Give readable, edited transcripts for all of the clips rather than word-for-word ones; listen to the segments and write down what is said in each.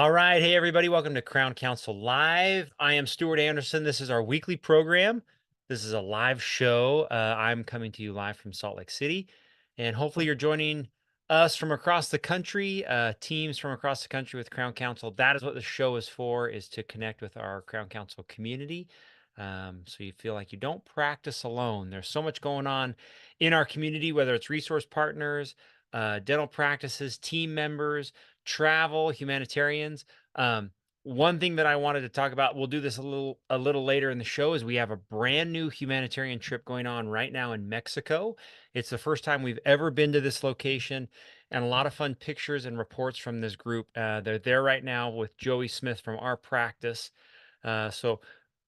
All right. Hey, everybody. Welcome to Crown Council Live. I am Stuart Anderson. This is our weekly program. This is a live show. I'm coming to you live from Salt Lake City. And hopefully you're joining us from across the country, teams from across the country with Crown Council. That is what the show is for, is to connect with our Crown Council community. So you feel like you don't practice alone. There's so much going on in our community, whether it's resource partners, dental practices, team members, travel, humanitarians. Um, One thing that I wanted to talk about, we'll do this a little later in the show, is we have a brand new humanitarian trip going on right now in Mexico. It's the first time we've ever been to this location, and a lot of fun pictures and reports from this group. They're there right now with Joey Smith from our practice. So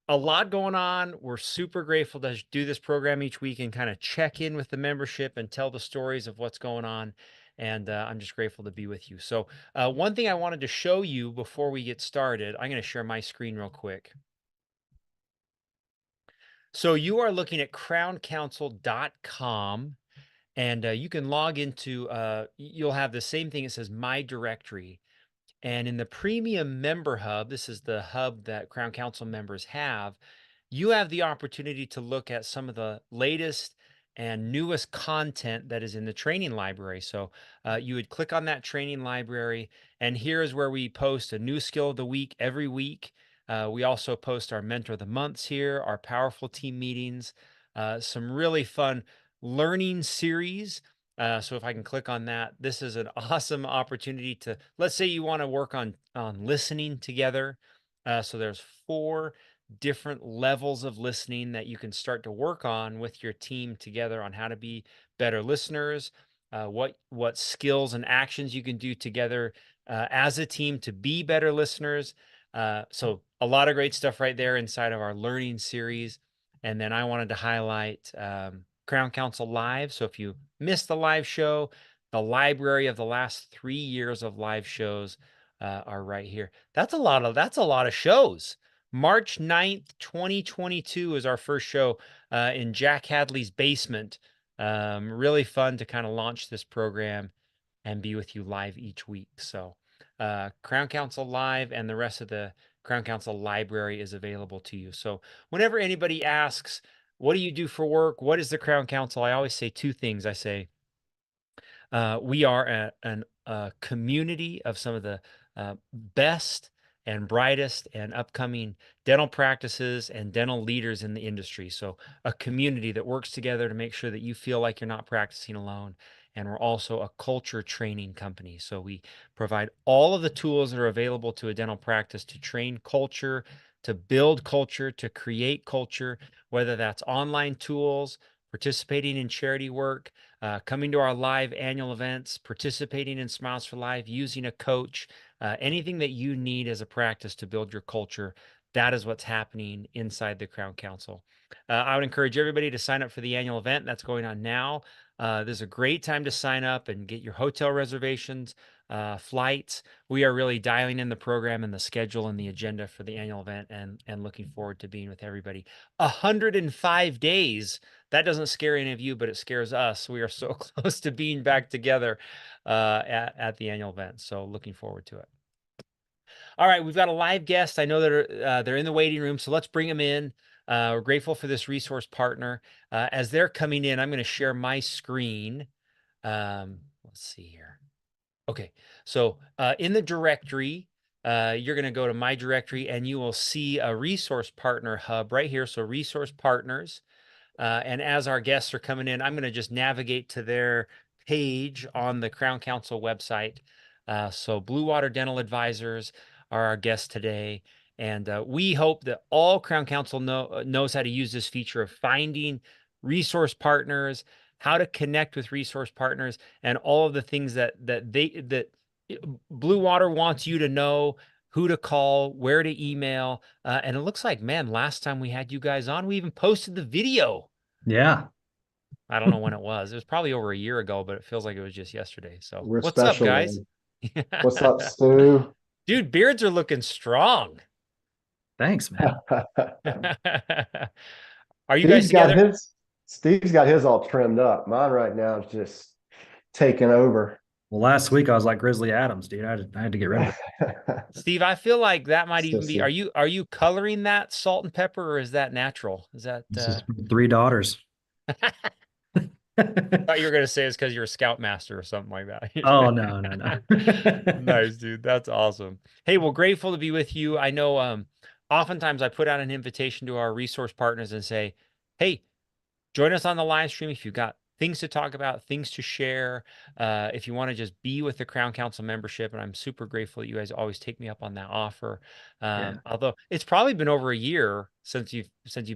a lot going on. We're super grateful to do this program each week and kind of check in with the membership and tell the stories of what's going on. And I'm just grateful to be with you. So one thing I wanted to show you before we get started, I'm going to share my screen real quick. So you are looking at crowncouncil.com, and you can log into, you'll have the same thing. It says My Directory. And in the Premium Member Hub, this is the hub that Crown Council members have, you have the opportunity to look at some of the latest and newest content that is in the training library. So you would click on that training library, and here is where we post a new skill of the week every week. We also post our Mentor of the Months here, our Powerful Team meetings, some really fun learning series. So if I can click on that, this is an awesome opportunity to, let's say you want to work on listening together. So there's 4 different levels of listening that you can start to work on with your team together on how to be better listeners, what skills and actions you can do together as a team to be better listeners. So a lot of great stuff right there inside of our learning series. And then I wanted to highlight Crown Council Live. So if you missed the live show, the library of the last 3 years of live shows are right here. That's a lot of shows. March 9th, 2022 is our first show in Jack Hadley's basement. Really fun to kind of launch this program and be with you live each week. So Crown Council Live and the rest of the Crown Council library is available to you. So whenever anybody asks, what do you do for work? What is the Crown Council? I always say 2 things. I say, we are a community of some of the best and brightest and upcoming dental practices and dental leaders in the industry. So a community that works together to make sure that you feel like you're not practicing alone. And we're also a culture training company. So we provide all of the tools that are available to a dental practice to train culture, to build culture, to create culture, whether that's online tools, participating in charity work, coming to our live annual events, participating in Smiles for Life, using a coach, anything that you need as a practice to build your culture. That is what's happening inside the Crown Council. I would encourage everybody to sign up for the annual event that's going on now. There's a great time to sign up and get your hotel reservations, flights. We are really dialing in the program and the schedule and the agenda for the annual event, and looking forward to being with everybody. 105 days. That doesn't scare any of you, but it scares us. We are so close to being back together at the annual event. So looking forward to it. All right, we've got a live guest. I know that they're in the waiting room, so let's bring them in. We're grateful for this resource partner. As they're coming in, I'm going to share my screen. Let's see here. Okay, so in the directory, you're going to go to My Directory, and you will see a resource partner hub right here. So resource partners. And as our guests are coming in, I'm going to just navigate to their page on the Crown Council website. So Blue Water Dental Advisors are our guests today. And we hope that all Crown Council knows how to use this feature of finding resource partners, how to connect with resource partners, and all of the things that Blue Water wants you to know, who to call, where to email. And it looks like, man, last time we had you guys on, we even posted the video. Yeah. I don't know when it was. It was probably over a year ago, but it feels like it was just yesterday. So We're what's up, special, guys? man. What's up, Stu? Dude, beards are looking strong. Thanks, man. Are you guys together? Steve's got his all trimmed up. Mine right now is just taking over. Well, last week I was like Grizzly Adams, dude. I had to get rid of it. Steve, I feel like that might even be, Sissy. are you coloring that salt and pepper, or is that natural? Is that This is 3 daughters. thought you were gonna say it's because you're a scoutmaster or something like that. Oh, no, no, no. Nice, dude. That's awesome. Hey, well, grateful to be with you. I know oftentimes I put out an invitation to our resource partners and say, hey, join us on the live stream if you've got things to talk about, things to share. If you want to just be with the Crown Council membership, and I'm super grateful that you guys always take me up on that offer. Yeah. Although it's probably been over a year since you've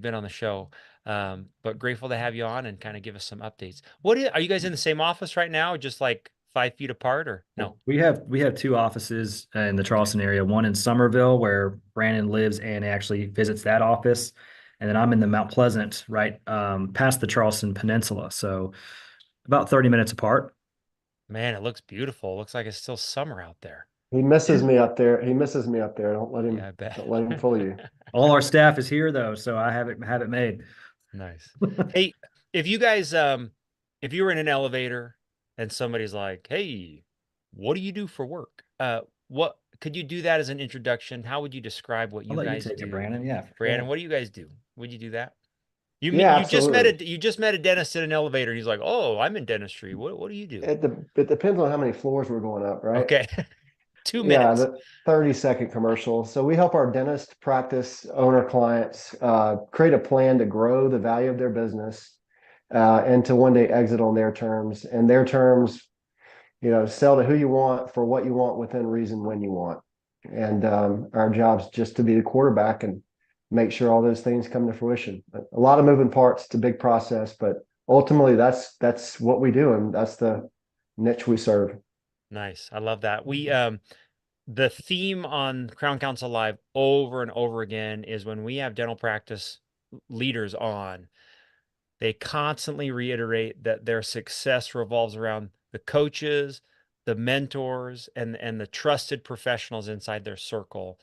been on the show, but grateful to have you on and kind of give us some updates. Are you guys in the same office right now, or just like 5 feet apart, or no? We have 2 offices in the Charleston area, one in Somerville where Brandon lives and actually visits that office. And then I'm in the Mount Pleasant, right past the Charleston Peninsula. So about 30 minutes apart. Man, it looks beautiful. It looks like it's still summer out there. He misses me up there. He misses me up there. Yeah, I bet. Don't let him fool you. All our staff is here though, so I have it made. Nice. Hey, if you guys, if you were in an elevator and somebody's like, "Hey, what do you do for work?" What could you do that as an introduction? How would you describe what I'll you let you guys take do? it, Brandon. Yeah. Brandon, what do you guys do? Would you do that? Yeah, You just met absolutely. you just met a dentist in an elevator, and he's like, "Oh, I'm in dentistry. What do you do?" It depends on how many floors we're going up, right? Okay, 2 Yeah, minutes. the 30-second commercial. So we help our dentist practice owner clients create a plan to grow the value of their business and to one day exit on their terms. And their terms, sell to who you want for what you want within reason when you want. And our job's just to be the quarterback and make sure all those things come to fruition. A lot of moving parts, it's a big process, but ultimately that's what we do, and that's the niche we serve. Nice. I love that. The theme on Crown Council Live over and over again is when we have dental practice leaders on, they constantly reiterate that their success revolves around the coaches, the mentors, and the trusted professionals inside their circle.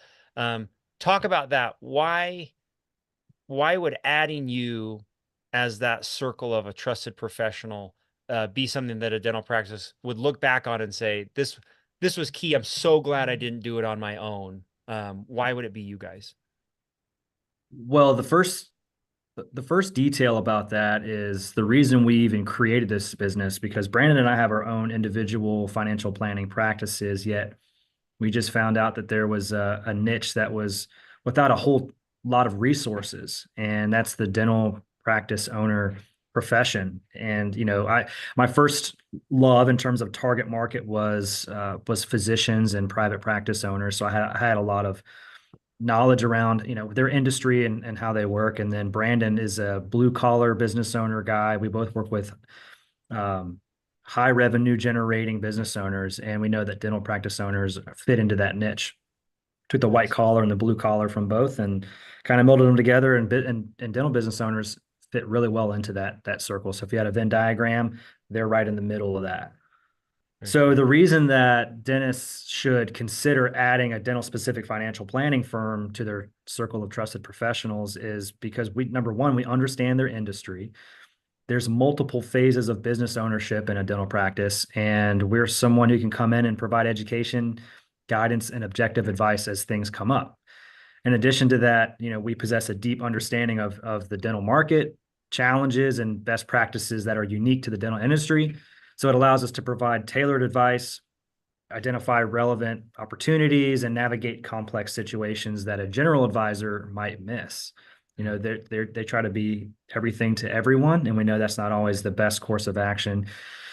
Talk about that. Why would adding you as that circle of a trusted professional be something that a dental practice would look back on and say, this was key. I'm so glad I didn't do it on my own. Why would it be you guys? Well, the first detail about that is the reason we even created this business, because Brandon and I have our own individual financial planning practices, yet we just found out that there was a niche that was without a whole lot of resources, and that's the dental practice owner profession. And my first love in terms of target market was physicians and private practice owners. So I had a lot of knowledge around their industry and how they work. And then Brandon is a blue collar business owner guy. We both work with high revenue generating business owners, and we know that dental practice owners fit into that niche. Took the white collar and the blue collar from both and kind of molded them together, and dental business owners fit really well into that circle. So if you had a Venn diagram, they're right in the middle of that. So the reason that dentists should consider adding a dental specific financial planning firm to their circle of trusted professionals is because number one, we understand their industry. There's multiple phases of business ownership in a dental practice, and we're someone who can come in and provide education, guidance, and objective advice as things come up. In addition to that, we possess a deep understanding of the dental market, challenges, and best practices that are unique to the dental industry. So it allows us to provide tailored advice, identify relevant opportunities, and navigate complex situations that a general advisor might miss. They try to be everything to everyone, and we know that's not always the best course of action.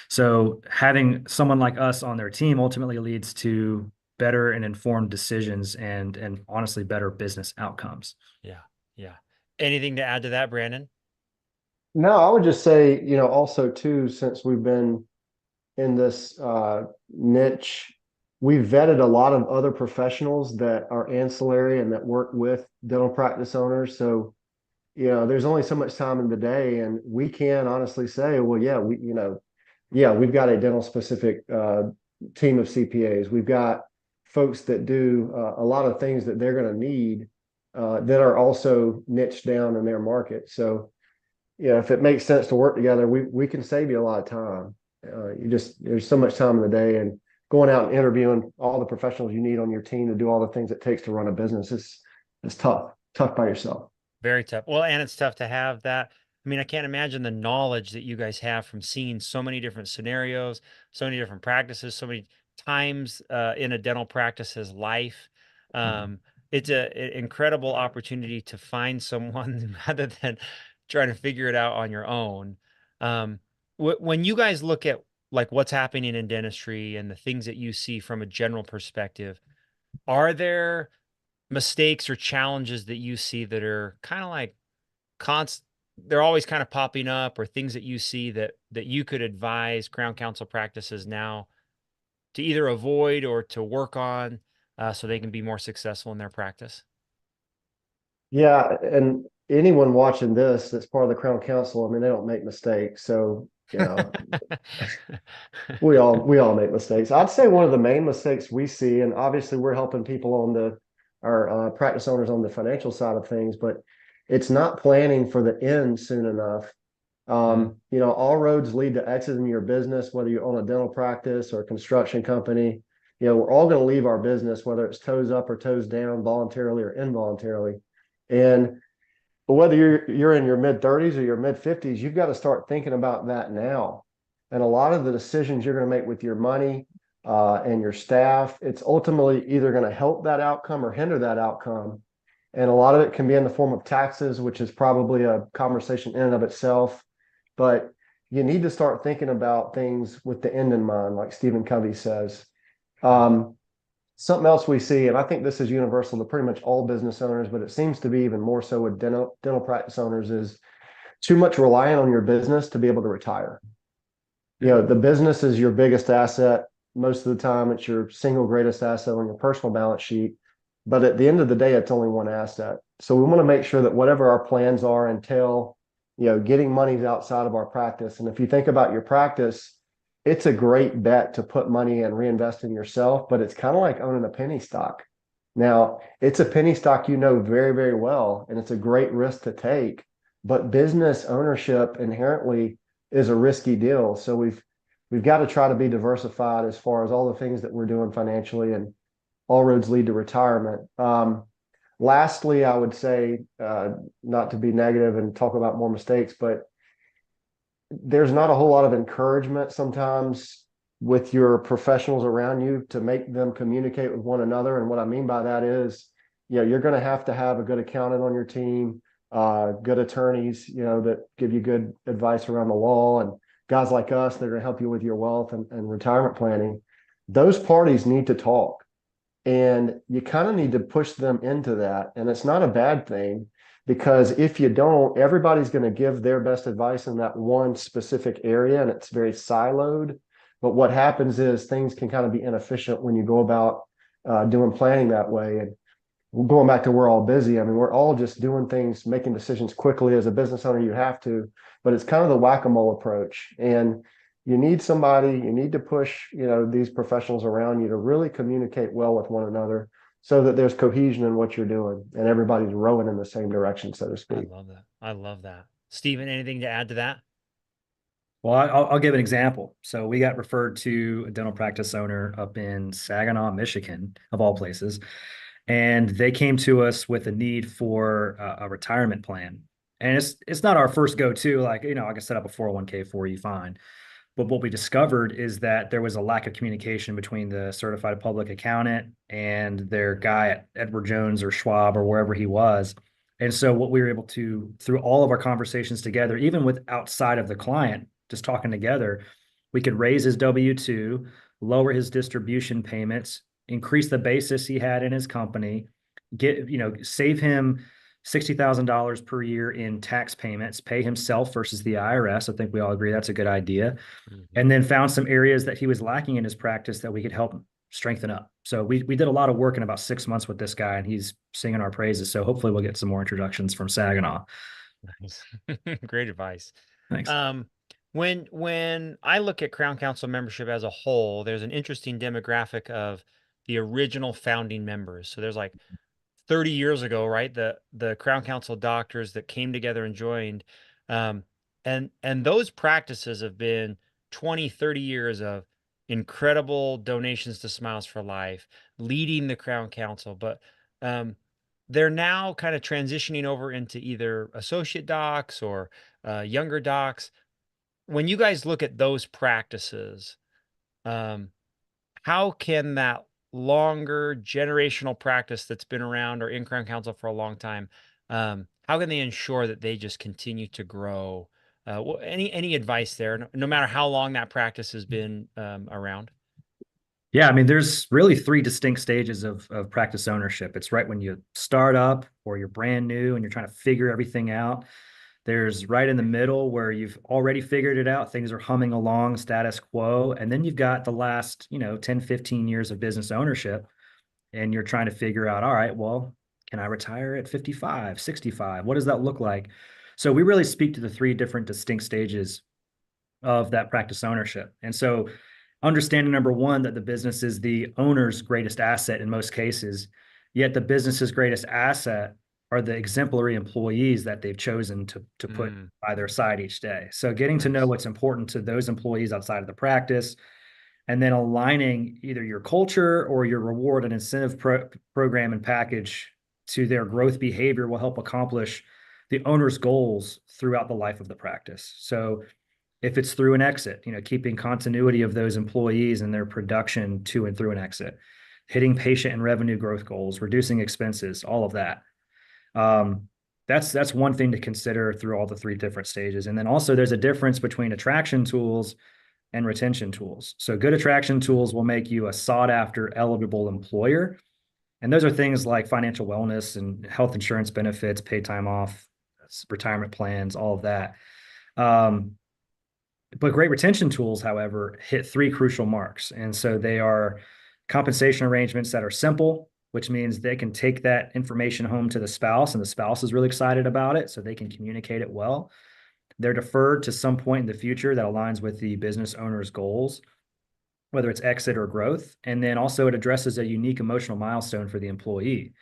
So having someone like us on their team ultimately leads to better and informed decisions and honestly better business outcomes. Yeah. Yeah. Anything to add to that, Brandon? No, I would just say, also too, since we've been in this niche, we've vetted a lot of other professionals that are ancillary and that work with dental practice owners. So, there's only so much time in the day, and we can honestly say, well, yeah, we've got a dental specific team of CPAs. We've got folks that do a lot of things that they're going to need that are also niched down in their market. So, if it makes sense to work together, we can save you a lot of time. there's so much time in the day, and going out and interviewing all the professionals you need on your team to do all the things it takes to run a business is tough by yourself. Very tough. Well, and it's tough to have that. I mean, I can't imagine the knowledge that you guys have from seeing so many different scenarios, so many different practices, so many times in a dental practice's life. Um, it's an incredible opportunity to find someone rather than trying to figure it out on your own. Um, when you guys look at like what's happening in dentistry and the things that you see from a general perspective, are there mistakes or challenges that you see that are kind of like const they're always kind of popping up, or things that you see that you could advise Crown Council practices now to either avoid or to work on so they can be more successful in their practice? Yeah, and anyone watching this that's part of the Crown Council, I mean, they don't make mistakes. So, we all make mistakes. I'd say one of the main mistakes we see, and obviously we're helping people on our practice owners on the financial side of things, but it's not planning for the end soon enough. All roads lead to exiting your business, whether you own a dental practice or a construction company. We're all going to leave our business, whether it's toes up or toes down, voluntarily or involuntarily. And but whether you're in your mid 30s or your mid 50s, you've got to start thinking about that now. And a lot of the decisions you're going to make with your money and your staff, it's ultimately either going to help that outcome or hinder that outcome. And a lot of it can be in the form of taxes, which is probably a conversation in and of itself. But you need to start thinking about things with the end in mind, like Stephen Covey says. Something else we see, and I think this is universal to pretty much all business owners, but it seems to be even more so with dental practice owners, is too much relying on your business to be able to retire. The business is your biggest asset. Most of the time, it's your single greatest asset on your personal balance sheet. But at the end of the day, it's only one asset. So we want to make sure that whatever our plans are entail, getting monies outside of our practice. And if you think about your practice, it's a great bet to put money and reinvest in yourself, but it's kind of like owning a penny stock. Now, it's a penny stock very, very well, and it's a great risk to take, but business ownership inherently is a risky deal. So we've got to try to be diversified as far as all the things that we're doing financially, and all roads lead to retirement. Lastly, I would say, not to be negative and talk about more mistakes, but there's not a whole lot of encouragement sometimes with your professionals around you to make them communicate with one another. And what I mean by that is, you're going to have a good accountant on your team, good attorneys, that give you good advice around the law, and guys like us that are going to help you with your wealth and retirement planning. Those parties need to talk, and you kind of need to push them into that. And it's not a bad thing, because if you don't, everybody's going to give their best advice in that one specific area, and it's very siloed. But what happens is things can kind of be inefficient when you go about doing planning that way. And going back to we're all busy, I mean, we're all just doing things, making decisions quickly. As a business owner, you have to, but it's kind of the whack-a-mole approach. And you need to push, these professionals around you to really communicate well with one another, so that there's cohesion in what you're doing and everybody's rowing in the same direction, so to speak. I love that. I love that. Stephen, anything to add to that? Well, I'll give an example. So we got referred to a dental practice owner up in Saginaw, Michigan, of all places, and they came to us with a need for a retirement plan. And it's not our first go-to. Like, I can set up a 401k for you, fine. But what we discovered is that there was a lack of communication between the certified public accountant and their guy at Edward Jones or Schwab or wherever he was. And so what we were able to, through all of our conversations together, even with outside of the client, just talking together, we could raise his W-2, lower his distribution payments, increase the basis he had in his company, save him $60,000 per year in tax payments, pay himself versus the IRS. I think we all agree that's a good idea. Mm-hmm. And then found some areas that he was lacking in his practice that we could help strengthen up. So we did a lot of work in about 6 months with this guy, and he's singing our praises. So hopefully we'll get some more introductions from Saginaw. Nice. Great advice. Thanks. When I look at Crown Council membership as a whole, there's an interesting demographic of the original founding members. So there's like 30 years ago, right? The Crown Council doctors that came together and joined. And those practices have been 20, 30 years of incredible donations to Smiles for Life, leading the Crown Council, but they're now kind of transitioning over into either associate docs or younger docs. When you guys look at those practices, um, how can that longer generational practice that's been around or in Crown Council for a long time, how can they ensure that they just continue to grow? Any advice there, no matter how long that practice has been around? Yeah, I mean, there's really three distinct stages of practice ownership. It's right when you start up or you're brand new and you're trying to figure everything out. There's right in the middle where you've already figured it out, things are humming along, status quo. And then you've got the last, 10, 15 years of business ownership, and you're trying to figure out, all right, well, can I retire at 55, 65? What does that look like? So we really speak to the three different distinct stages of that practice ownership. And so understanding number one, that the business is the owner's greatest asset in most cases, yet the business's greatest asset are the exemplary employees that they've chosen to put by their side each day. So getting to know Nice. what's important to those employees outside of the practice, and then aligning either your culture or your reward and incentive program and package to their growth behavior will help accomplish the owner's goals throughout the life of the practice. So if it's through an exit, keeping continuity of those employees and their production to and through an exit, hitting patient and revenue growth goals, reducing expenses, all of that. That's one thing to consider through all the three different stages. And then also there's a difference between attraction tools and retention tools. So good attraction tools will make you a sought after eligible employer. And those are things like financial wellness and health insurance benefits, paid time off, retirement plans, all of that. But great retention tools, however, hit three crucial marks. And so they are compensation arrangements that are simple, which means they can take that information home to the spouse and the spouse is really excited about it, so they can communicate it well. They're deferred to some point in the future that aligns with the business owner's goals, whether it's exit or growth. And then also it addresses a unique emotional milestone for the employee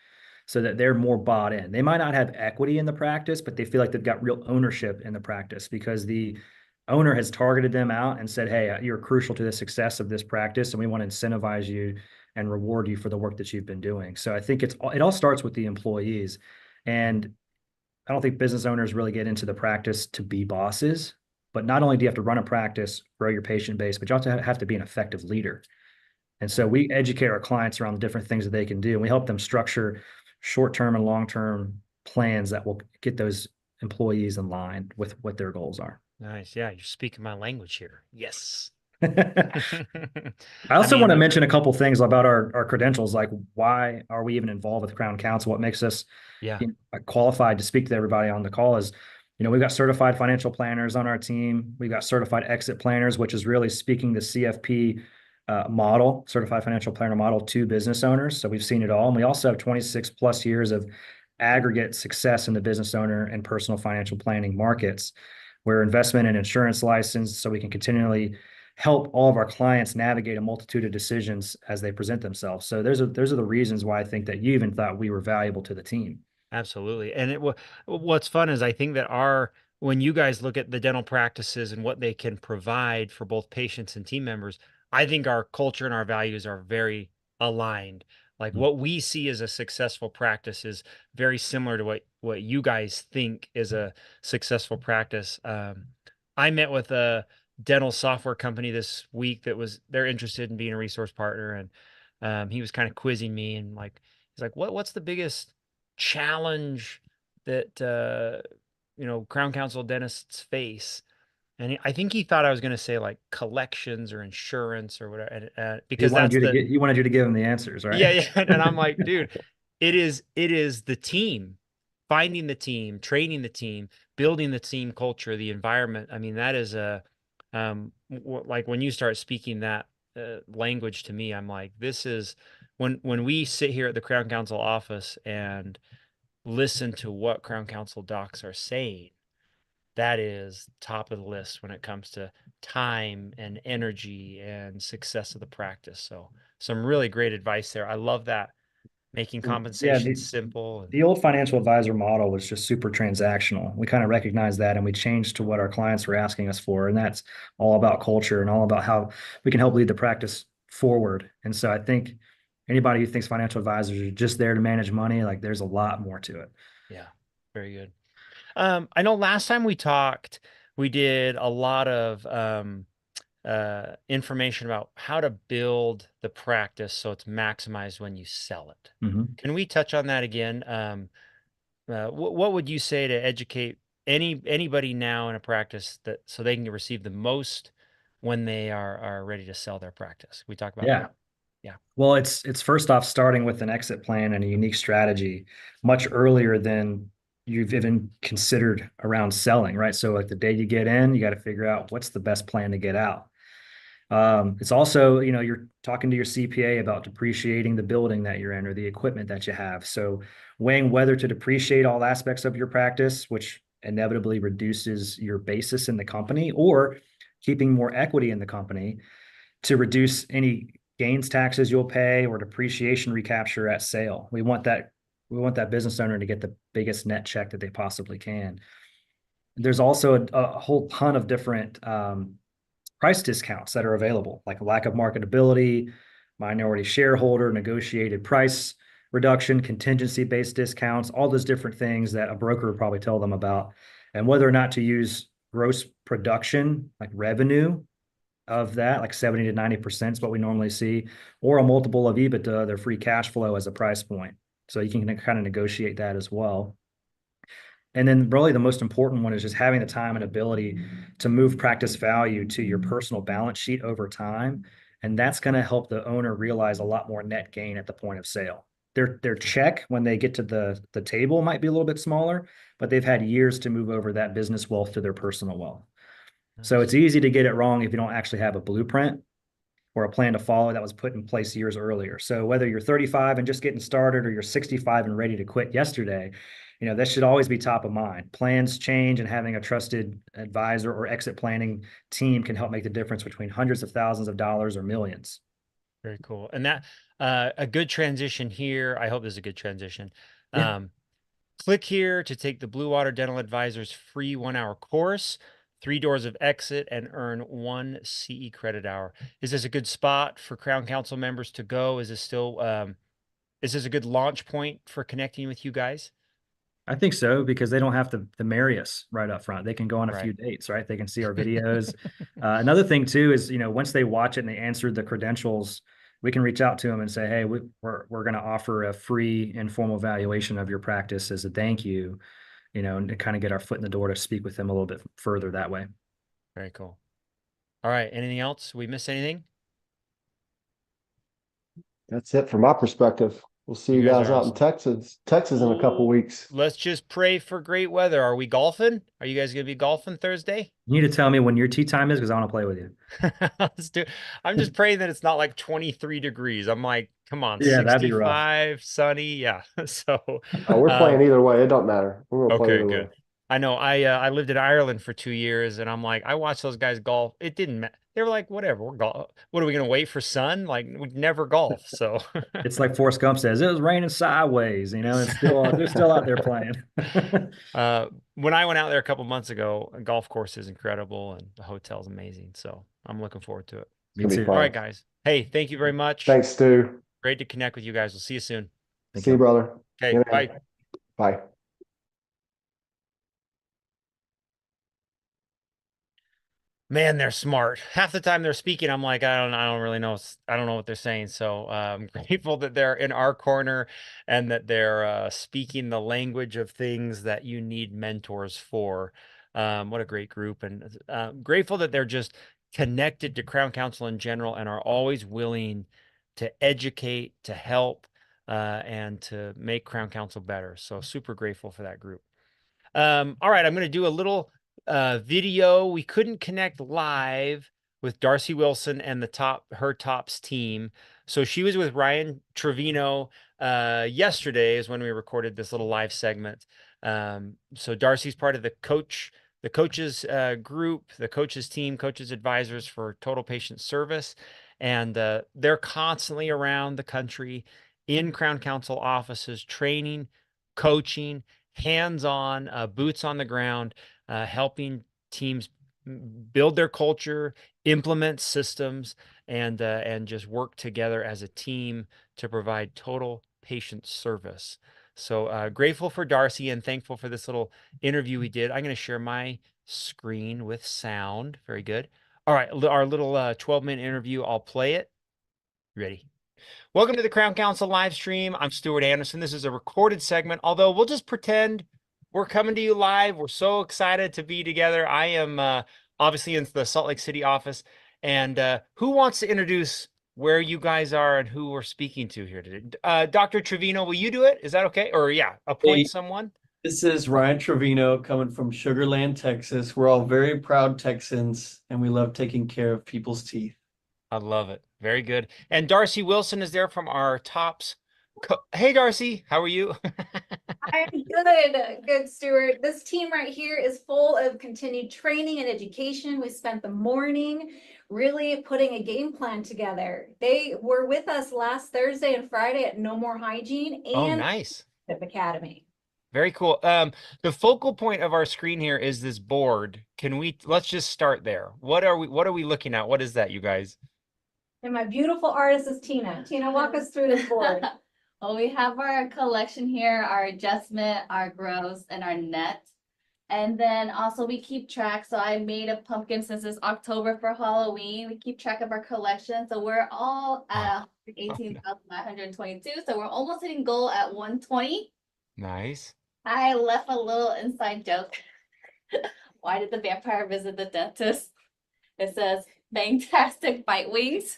so that they're more bought in. They might not have equity in the practice, but they feel like they've got real ownership in the practice because the owner has targeted them out and said, hey, you're crucial to the success of this practice, and we want to incentivize you and reward you for the work that you've been doing. So I think it all starts with the employees. And I don't think business owners really get into the practice to be bosses, but not only do you have to run a practice, grow your patient base, but you also have to be an effective leader. And so we educate our clients around the different things that they can do. And we help them structure short-term and long-term plans that will get those employees in line with what their goals are. Nice. Yeah, you're speaking my language here. Yes. I I also want to mean, mention a couple things about our credentials, like why are we even involved with Crown Council? What makes us yeah. qualified to speak to everybody on the call is, we've got certified financial planners on our team. We've got certified exit planners, which is really speaking the CFP model, certified financial planner model, to business owners. So we've seen it all. And we also have 26 plus years of aggregate success in the business owner and personal financial planning markets. We're investment and insurance licensed, so we can continually help all of our clients navigate a multitude of decisions as they present themselves. So those are the reasons why I think that you even thought we were valuable to the team. Absolutely. And what's fun is I think that when you guys look at the dental practices and what they can provide for both patients and team members, I think our culture and our values are very aligned. Like what we see as a successful practice is very similar to what you guys think is a successful practice. I met with a dental software company this week they're interested in being a resource partner, and he was kind of quizzing me and he's like, what's the biggest challenge that Crown Council dentists face? And I think he thought I was going to say like collections or insurance or whatever, because He wanted you to give him the answers, right? yeah. And I'm like, dude, it is the team, finding the team, training the team, building the team culture, the environment. I mean, that is like when you start speaking that language to me, I'm like, this is when we sit here at the Crown Council office and listen to what Crown Council docs are saying, that is top of the list when it comes to time and energy and success of the practice. So some really great advice there. I love that. making Yeah, compensation simple. And the old financial advisor model was just super transactional. We kind of recognized that and we changed to what our clients were asking us for. And that's all about culture and all about how we can help lead the practice forward. And so I think anybody who thinks financial advisors are just there to manage money, like there's a lot more to it. yeah, very good. I know last time we talked, we did a lot of information about how to build the practice so it's maximized when you sell it. Mhm. Can we touch on that again? What would you say to educate anybody now in a practice that so they can receive the most when they are ready to sell their practice? We talk about Yeah. that. Yeah. Well, it's first off starting with an exit plan and a unique strategy much earlier than you've even considered around selling, right? So like the day you get in, you got to figure out what's the best plan to get out. It's also, you're talking to your CPA about depreciating the building that you're in or the equipment that you have. So weighing whether to depreciate all aspects of your practice, which inevitably reduces your basis in the company, or keeping more equity in the company to reduce any gains taxes you'll pay or depreciation recapture at sale. We want that business owner to get the biggest net check that they possibly can. There's also a whole ton of different price discounts that are available, like lack of marketability, minority shareholder, negotiated price reduction, contingency-based discounts, all those different things that a broker would probably tell them about, and whether or not to use gross production, like revenue of that, like 70 to 90% is what we normally see, or a multiple of EBITDA, their free cash flow as a price point. So you can kind of negotiate that as well. And then really the most important one is just having the time and ability to move practice value to your personal balance sheet over time. And that's going to help the owner realize a lot more net gain at the point of sale. Their check when they get to the table might be a little bit smaller, but they've had years to move over that business wealth to their personal wealth. So it's easy to get it wrong if you don't actually have a blueprint or a plan to follow that was put in place years earlier. So whether you're 35 and just getting started or you're 65 and ready to quit yesterday, that should always be top of mind. Plans change, and having a trusted advisor or exit planning team can help make the difference between hundreds of thousands of dollars or millions. Very cool. And that a good transition here. I hope this is a good transition. Yeah. Click here to take the Blue Water Dental Advisors free 1-hour course, 3 doors of exit, and earn 1 CE credit hour. Is this a good spot for Crown Council members to go? Is this still is this a good launch point for connecting with you guys? I think so, because they don't have to marry us right up front. They can go on a few Right. dates, right? They can see our videos. Another thing too is, once they watch it and they answer the credentials, we can reach out to them and say, hey, we're going to offer a free informal evaluation of your practice as a thank you, and to kind of get our foot in the door to speak with them a little bit further that way. Very cool. All right. Anything else? We miss anything? That's it from my perspective. We'll see You you guys guys are out in awesome. Texas in a couple weeks. Let's just pray for great weather. Are we golfing? Are you guys going to be golfing Thursday? You need to tell me when your tea time is, because I want to play with you. Let's do it. I'm just praying that it's not like 23 degrees. I'm like, come on, Yeah, that'd be rough. 65, sunny. Yeah. So, Oh, we're playing either way. It don't matter. We're gonna play okay, either way. good. I know I lived in Ireland for 2 years, and I'm like, I watched those guys golf. It didn't matter. They were like, whatever, we're golf. What are we going to wait for sun? Like, we'd never golf. So, It's like Forrest Gump says, it was raining sideways, it's still, they're still out there playing. when I went out there a couple months ago, a golf course is incredible and the hotel's amazing. So I'm looking forward to it. Me It's gonna be too. All fun. right, guys. Hey, thank you very much. Thanks, Stu. Great to connect with you guys. We'll see you soon. Thank See you, you. brother. Okay, Good night. bye. Bye. Man, they're smart. Half the time they're speaking, I'm like, I don't really know. I don't know what they're saying. So I'm grateful that they're in our corner and that they're speaking the language of things that you need mentors for. What a great group, and grateful that they're just connected to Crown Council in general and are always willing to educate, to help, and to make Crown Council better. So super grateful for that group. All right, I'm going to do a little video. We couldn't connect live with Darcy Wilson and her tops team. So she was with Ryan Trevino yesterday is when we recorded this little live segment. So Darcy's part of the coaches group, the coaches team, coaches advisors for Total Patient Service. And they're constantly around the country in Crown Council offices, training, coaching, hands-on, boots on the ground, helping teams build their culture, implement systems, and just work together as a team to provide total patient service. So grateful for Darcy and thankful for this little interview we did. I'm going to share my screen with sound. Very good. All right, our little 12-minute interview. I'll play it. Ready? Welcome to the Crown Council live stream. I'm Stuart Anderson. This is a recorded segment, although we'll just pretend we're coming to you live. We're so excited to be together. I am obviously in the Salt Lake City office. And who wants to introduce where you guys are and who we're speaking to here today? Dr. Trevino, will you do it? Is that okay? Or yeah, appoint someone. This is Ryan Trevino coming from Sugar Land, Texas. We're all very proud Texans and we love taking care of people's teeth. I love it. Very good. And Darcy Wilson is there from our TOPS. Hey, Darcy, how are you? I'm good, good, Stuart. This team right here is full of continued training and education. We spent the morning really putting a game plan together. They were with us last Thursday and Friday at No More Hygiene and nice. Academy. Very cool. The focal point of our screen here is this board. Let's just start there. What are we looking at? What is that, you guys? And my beautiful artist is Tina. Tina, walk us through this board. Well, we have our collection here, our adjustment, our gross, and our net. And then also we keep track. So I made a pumpkin since it's October for Halloween. We keep track of our collection. So we're all at 18,922. So we're almost hitting goal at 120. Nice. I left a little inside joke. Why did the vampire visit the dentist? It says, fantastic bite wings.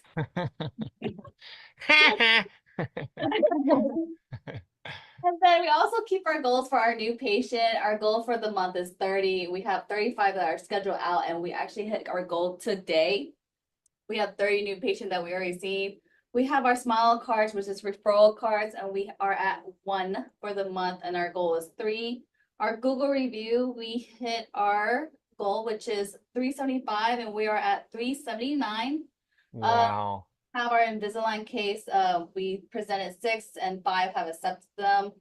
And then we also keep our goals for our new patient. Our goal for the month is 30. We have 35 that are scheduled out, and we actually hit our goal today. We have 30 new patients that we already seen. We have our smile cards, which is referral cards, and we are at 1 for the month, and our goal is 3. Our Google review, we hit our goal, which is 375, and we are at 379. Wow. Have our Invisalign case, we presented 6 and 5 have accepted them.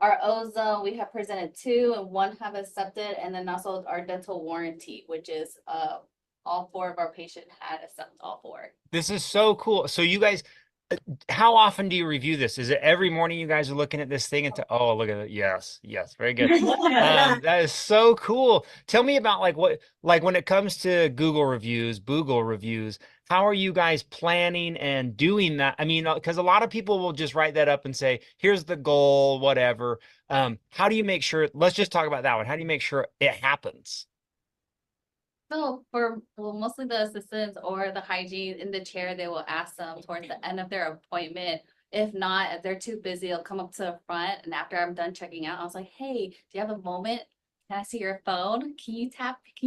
Our ozone, we have presented 2 and 1 have accepted, and then also our dental warranty, which is all 4 of our patients had accepted all 4. This is so cool. So you guys, how often do you review this? Is it every morning you guys are looking at this thing and oh, look at it. Yes, very good. That is so cool. Tell me about like when it comes to Google reviews, Boogle reviews, how are you guys planning and doing that? I mean, because a lot of people will just write that up and say, here's the goal, whatever. How do you make sure, let's just talk about that one. How do you make sure it happens? So for mostly the assistants or the hygiene in the chair, they will ask them towards the end of their appointment. If not, if they're too busy, they'll come up to the front. And after I'm done checking out, I was like, hey, do you have a moment? Can I see your phone? Can you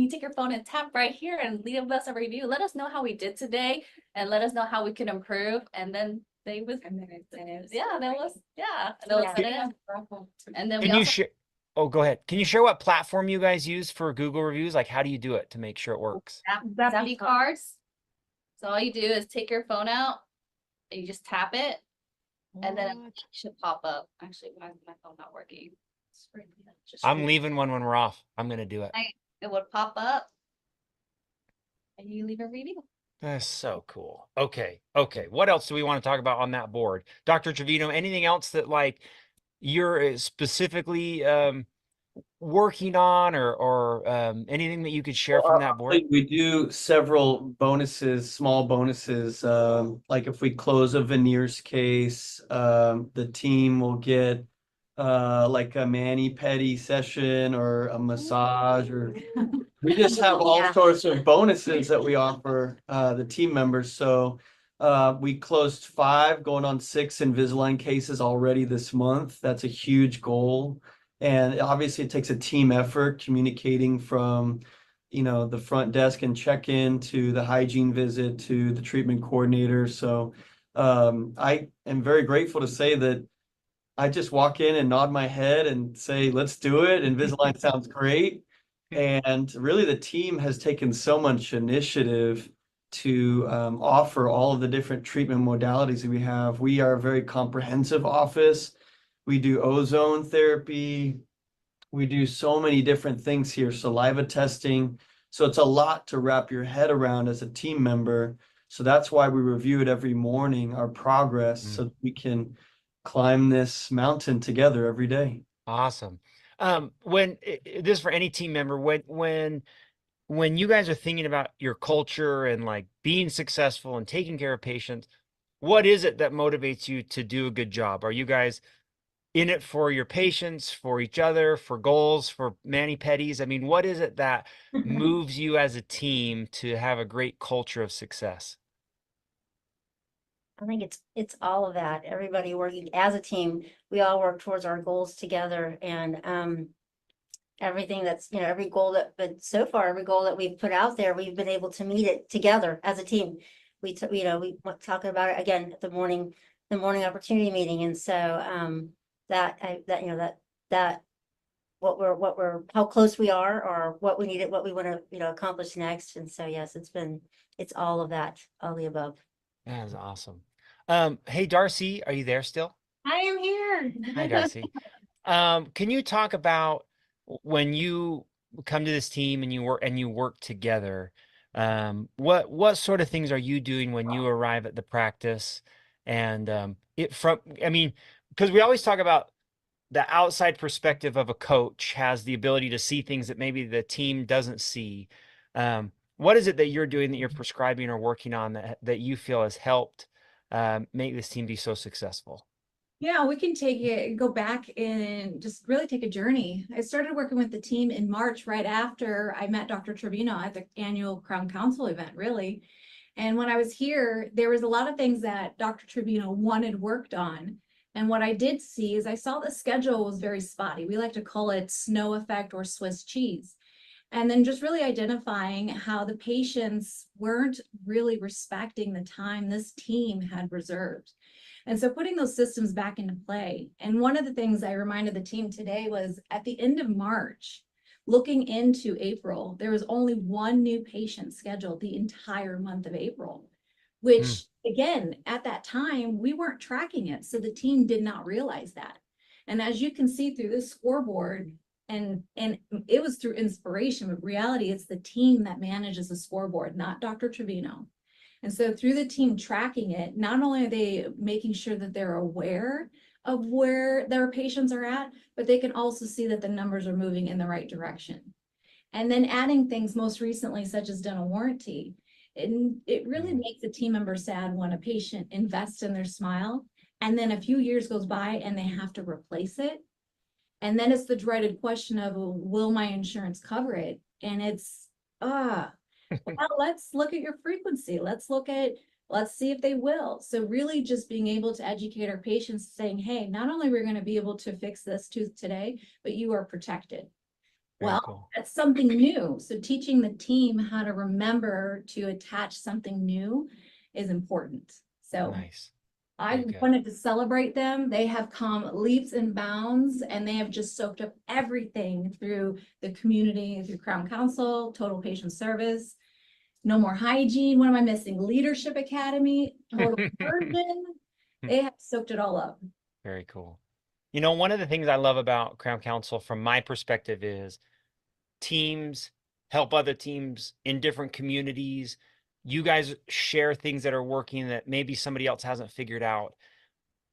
take your phone and tap right here and leave us a review? Let us know how we did today and let us know how we can improve. And then they was, and then we also oh, go ahead. Can you share what platform you guys use for Google reviews? Like, how do you do it to make sure it works? Zappy cards. So all you do is take your phone out and you just tap it, and then it should pop up. Actually, my phone not working. I'm leaving one when we're off. I'm gonna do it. It would pop up, and you leave a review. That's so cool. Okay. What else do we want to talk about on that board? Dr. Trevino, anything else that like you're specifically working on or anything that you could share from that board? We do several bonuses, small bonuses. Like if we close a veneers case, the team will get like a mani-pedi session or a massage, or we just have all sorts of bonuses that we offer the team members. So we closed 5 going on 6 Invisalign cases already this month. That's a huge goal. And obviously it takes a team effort communicating from, the front desk and check-in to the hygiene visit to the treatment coordinator. So I am very grateful to say that I just walk in and nod my head and say, let's do it. Invisalign sounds great. And really the team has taken so much initiative to offer all of the different treatment modalities that we have. We are a very comprehensive office. We do ozone therapy. We do so many different things here, saliva testing. So it's a lot to wrap your head around as a team member. So that's why we review it every morning, our progress, so that we can climb this mountain together every day. Awesome. When this is for any team member, when you guys are thinking about your culture and like being successful and taking care of patients, what is it that motivates you to do a good job? Are you guys in it for your patients, for each other, for goals, for mani-pedis? I mean, what is it that moves you as a team to have a great culture of success? I think it's all of that. Everybody working as a team, we all work towards our goals together, and everything that's, every goal but so far, every goal that we've put out there, we've been able to meet it together as a team. We talking about it again at the morning opportunity meeting. And so, how close we are, or what we need, what we want to, accomplish next. And so, yes, it's all of that, all the above. That is awesome. Hey, Darcy, are you there still? I am here. Hi, Darcy. Can you talk about when you come to this team and you work together, what sort of things are you doing when you arrive at the practice? And because we always talk about the outside perspective of a coach has the ability to see things that maybe the team doesn't see. What is it that you're doing, that you're prescribing or working on, that you feel has helped make this team be so successful? Yeah, we can go back and just really take a journey. I started working with the team in March, right after I met Dr. Trevino at the annual Crown Council event, really. And when I was here, there was a lot of things that Dr. Trevino wanted worked on. And what I did see is I saw the schedule was very spotty. We like to call it snow effect or Swiss cheese. And then just really identifying how the patients weren't really respecting the time this team had reserved. And so putting those systems back into play. And one of the things I reminded the team today was at the end of March, looking into April, there was only one new patient scheduled the entire month of April, which again, at that time, we weren't tracking it. So the team did not realize that. And as you can see through this scoreboard, and it was through inspiration, but reality, it's the team that manages the scoreboard, not Dr. Trevino. And so through the team tracking it, not only are they making sure that they're aware of where their patients are at, but they can also see that the numbers are moving in the right direction. And then adding things most recently, such as dental warranty. And it really makes a team member sad when a patient invests in their smile and then a few years goes by and they have to replace it. And then it's the dreaded question of, will my insurance cover it? And it's, well, let's look at your frequency. Let's see if they will. So really just being able to educate our patients, saying, hey, not only we're going to be able to fix this tooth today, but you are protected. Very Well, cool. that's something new. So teaching the team how to remember to attach something new is important. So Nice. I Very good. wanted to celebrate them. They have come leaps and bounds, and they have just soaked up everything through the community, through Crown Council, Total Patient Service, No More Hygiene. What am I missing? Leadership Academy, Total Immersion. They have soaked it all up. Very cool. One of the things I love about Crown Council from my perspective is teams help other teams in different communities. You guys share things that are working that maybe somebody else hasn't figured out.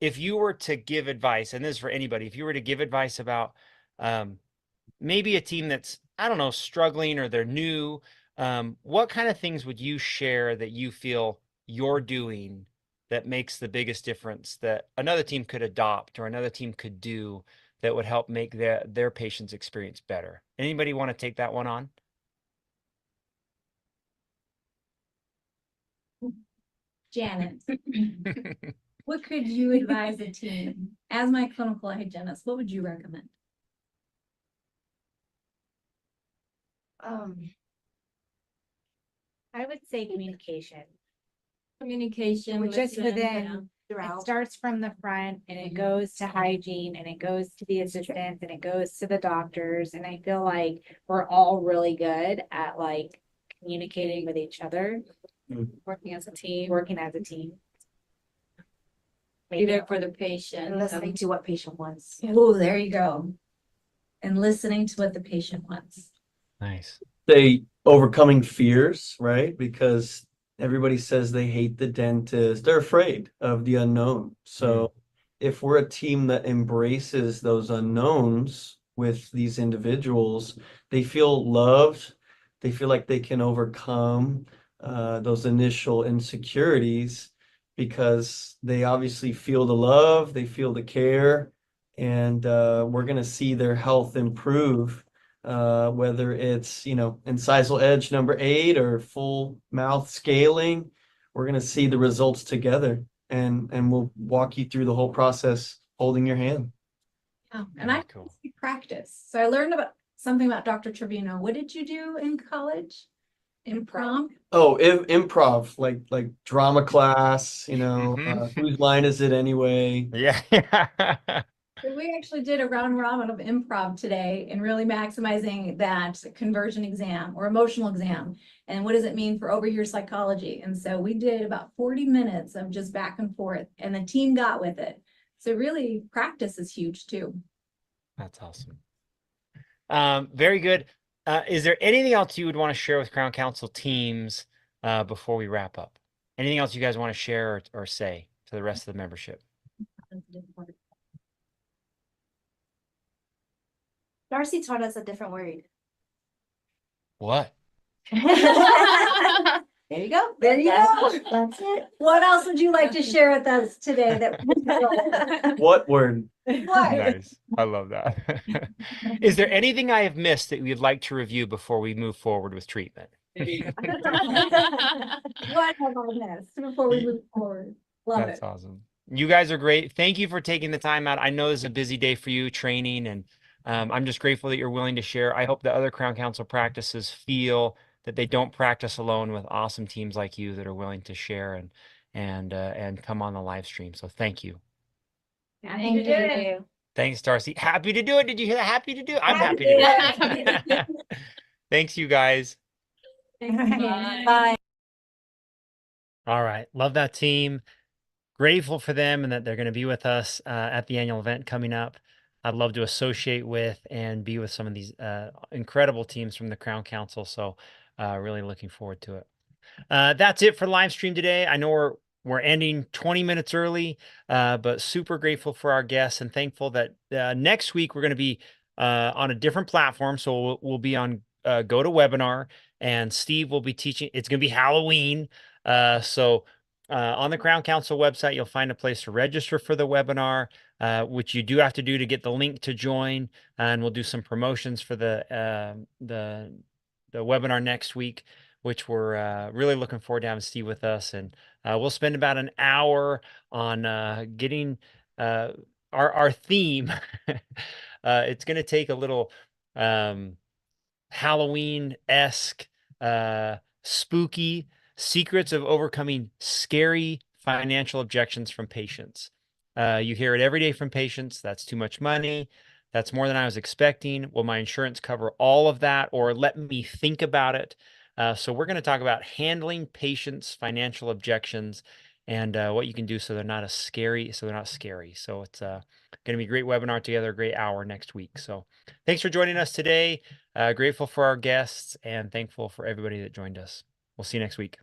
If you were to give advice, and this is for anybody, if you were to give advice about maybe a team that's, I don't know, struggling or they're new, what kind of things would you share that you feel you're doing that makes the biggest difference that another team could adopt or another team could do that would help make their patient's experience better? Anybody want to take that one on? Janet, what could you advise a team? As my clinical hygienist, what would you recommend? I would say communication. Communication. Just listen, within, it throughout. starts from the front and it goes to hygiene and it goes to the assistants and it goes to the doctors. And I feel like we're all really good at like communicating with each other. Working as a team. working as a team. Be there for the patient. And listening to what patient wants. Oh, there you go. And listening to what the patient wants. Nice. They overcoming fears, right? Because everybody says they hate the dentist. They're afraid of the unknown. So if we're a team that embraces those unknowns with these individuals, they feel loved. They feel like they can overcome those initial insecurities because they obviously feel the love, they feel the care, and we're going to see their health improve, whether it's, incisal edge number 8 or full mouth scaling. We're going to see the results together, and we'll walk you through the whole process holding your hand. Oh, and I Cool. practice. So I learned about something about Dr. Trevino. What did you do in college? Improv? Oh, improv, like drama class, Mhm. whose line is it anyway? Yeah. So we actually did a round robin of improv today and really maximizing that conversion exam or emotional exam. And what does it mean for over here psychology? And so we did about 40 minutes of just back and forth, and the team got with it. So really practice is huge too. That's awesome. Very good. Is there anything else you would want to share with Crown Council teams before we wrap up? Anything else you guys want to share or say to the rest of the membership? Darcy taught us a different word. What? There you go. There you go. That's it. What else would you like to share with us today that? What word? What? Nice. I love that. Is there anything I have missed that you'd like to review before we move forward with treatment? What have I missed before we move forward? Love That's it. awesome. You guys are great. Thank you for taking the time out. I know this is a busy day for you training, and I'm just grateful that you're willing to share. I hope the other Crown Council practices feel that they don't practice alone with awesome teams like you that are willing to share and come on the live stream. So thank you. Happy to do it. Thanks, Darcy. Happy to do it. Did you hear that? Happy to do it? I'm happy Happy to to do it. Thanks, you guys. Bye. All right. Love that team. Grateful for them and that they're going to be with us at the annual event coming up. I'd love to associate with and be with some of these incredible teams from the Crown Council. So really looking forward to it. That's it for live stream today. I know we're ending 20 minutes early, but super grateful for our guests and thankful that next week we're going to be on a different platform. So we'll be on GoToWebinar, and Steve will be teaching. It's going to be Halloween. So on the Crown Council website, you'll find a place to register for the webinar, which you do have to do to get the link to join. And we'll do some promotions for the webinar next week, which we're really looking forward to having Steve with us. And we'll spend about an hour on getting our theme. It's going to take a little Halloween-esque, spooky secrets of overcoming scary financial objections from patients. You hear it every day from patients. That's too much money. That's more than I was expecting. Will my insurance cover all of that, or let me think about it? So we're going to talk about handling patients' financial objections and what you can do so they're not scary. So it's going to be a great webinar together, a great hour next week. So thanks for joining us today. Grateful for our guests and thankful for everybody that joined us. We'll see you next week.